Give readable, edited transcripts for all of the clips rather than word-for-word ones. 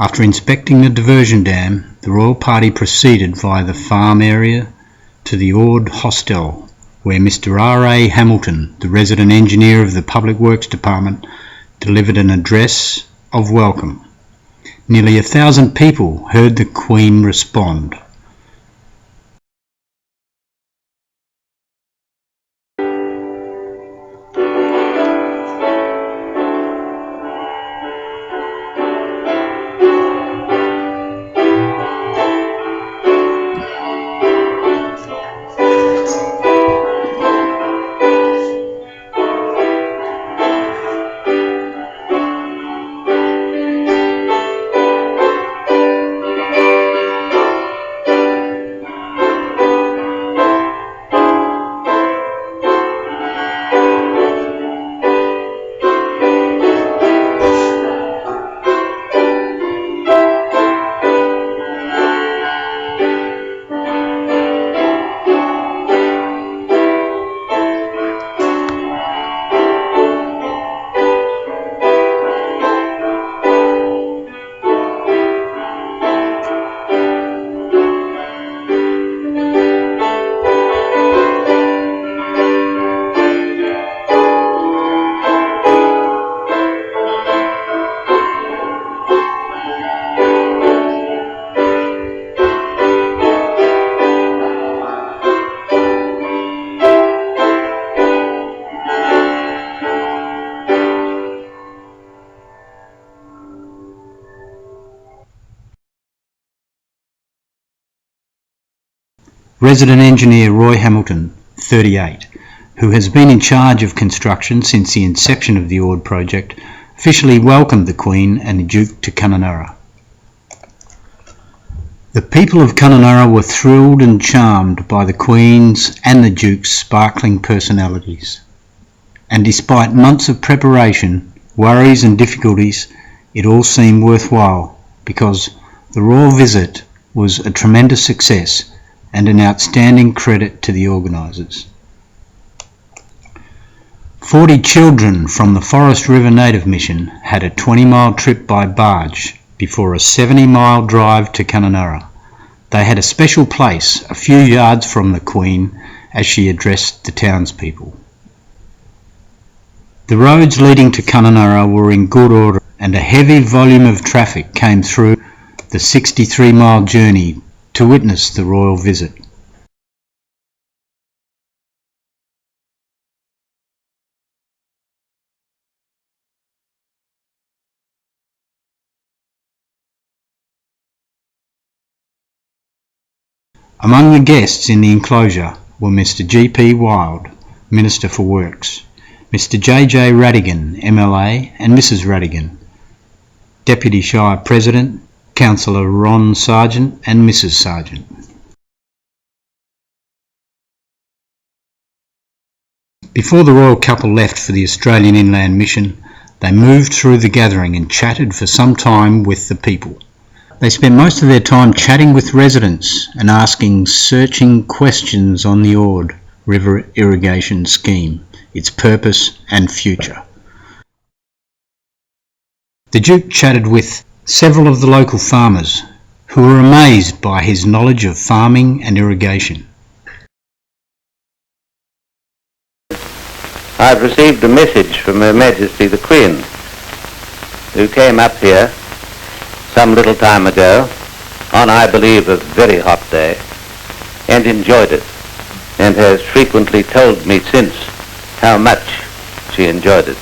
After inspecting the diversion dam, the royal party proceeded via the farm area to the Ord Hostel, where Mr. R.A. Hamilton, the resident engineer of the Public Works Department, delivered an address of welcome. Nearly 1,000 people heard the Queen respond. Resident Engineer Roy Hamilton, 38, who has been in charge of construction since the inception of the Ord project, officially welcomed the Queen and the Duke to Kununurra. The people of Kununurra were thrilled and charmed by the Queen's and the Duke's sparkling personalities. And despite months of preparation, worries and difficulties, it all seemed worthwhile because the royal visit was a tremendous success and an outstanding credit to the organisers. 40 children from the Forest River Native Mission had a 20-mile trip by barge before a 70-mile drive to Kununurra. They had a special place a few yards from the Queen as she addressed the townspeople. The roads leading to Kununurra were in good order and a heavy volume of traffic came through the 63-mile journey to witness the royal visit. Among the guests in the enclosure were Mr. G.P. Wild, Minister for Works, Mr. J.J. Radigan, MLA, and Mrs. Radigan, Deputy Shire President, Councillor Ron Sargent and Mrs. Sargent. Before the royal couple left for the Australian Inland Mission, they moved through the gathering and chatted for some time with the people. They spent most of their time chatting with residents and asking searching questions on the Ord River Irrigation Scheme, its purpose and future. The Duke chatted with several of the local farmers who were amazed by his knowledge of farming and irrigation. I've received a message from Her Majesty the Queen, who came up here some little time ago on, I believe, a very hot day and enjoyed it, and has frequently told me since how much she enjoyed it.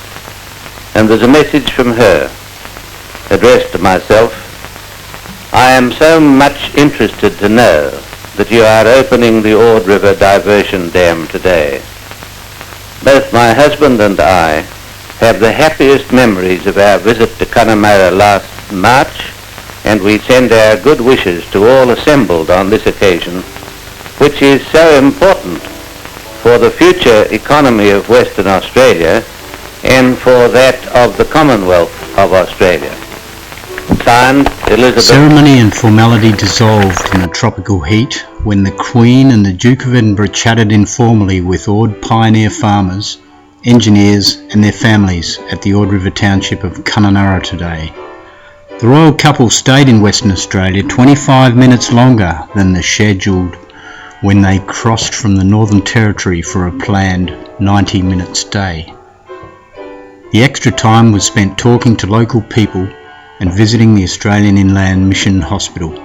And there's a message from her addressed to myself. I am so much interested to know that you are opening the Ord River Diversion Dam today. Both my husband and I have the happiest memories of our visit to Kununurra last March, and we send our good wishes to all assembled on this occasion, which is so important for the future economy of Western Australia and for that of the Commonwealth of Australia. Signed, Elizabeth. Ceremony and formality dissolved in the tropical heat when the Queen and the Duke of Edinburgh chatted informally with Ord pioneer farmers, engineers and their families at the Ord River township of Kununurra today. The royal couple stayed in Western Australia 25 minutes longer than the scheduled when they crossed from the Northern Territory for a planned 90-minute stay. The extra time was spent talking to local people and visiting the Australian Inland Mission Hospital.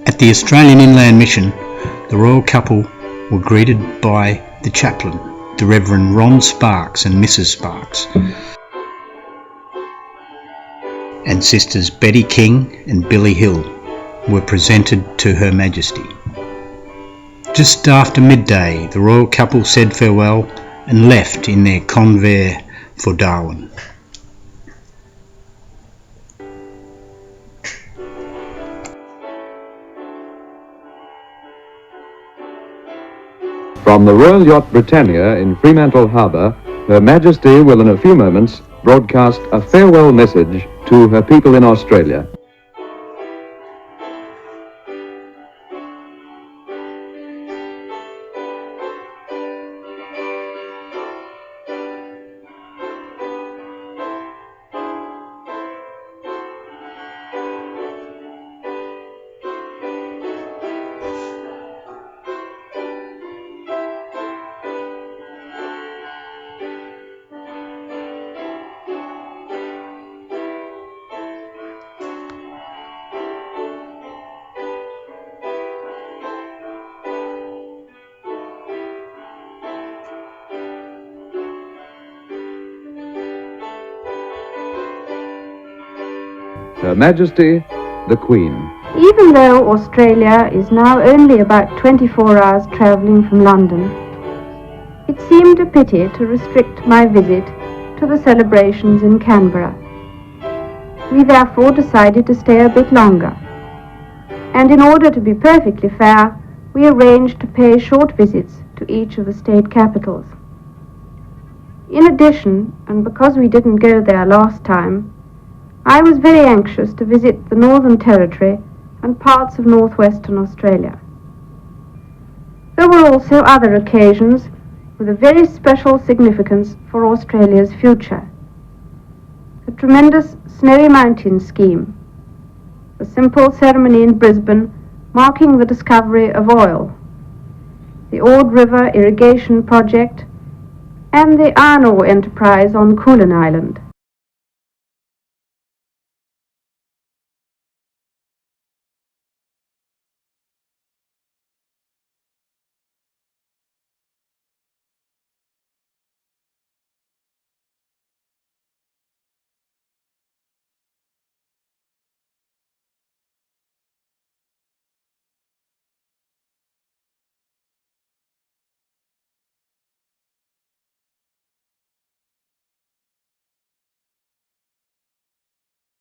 At the Australian Inland Mission, the royal couple were greeted by the chaplain, the Reverend Ron Sparks and Mrs. Sparks, and sisters Betty King and Billy Hill were presented to Her Majesty. Just after midday, the royal couple said farewell and left in their convoy for Darwin. From the Royal Yacht Britannia in Fremantle Harbour, Her Majesty will in a few moments broadcast a farewell message to her people in Australia. Her Majesty, the Queen. Even though Australia is now only about 24 hours travelling from London, it seemed a pity to restrict my visit to the celebrations in Canberra. We therefore decided to stay a bit longer, and in order to be perfectly fair, we arranged to pay short visits to each of the state capitals. In addition, and because we didn't go there last time, I was very anxious to visit the Northern Territory and parts of northwestern Australia. There were also other occasions with a very special significance for Australia's future. The tremendous Snowy Mountains scheme, the simple ceremony in Brisbane marking the discovery of oil, the Ord River Irrigation project, and the iron ore enterprise on Kununurra Island.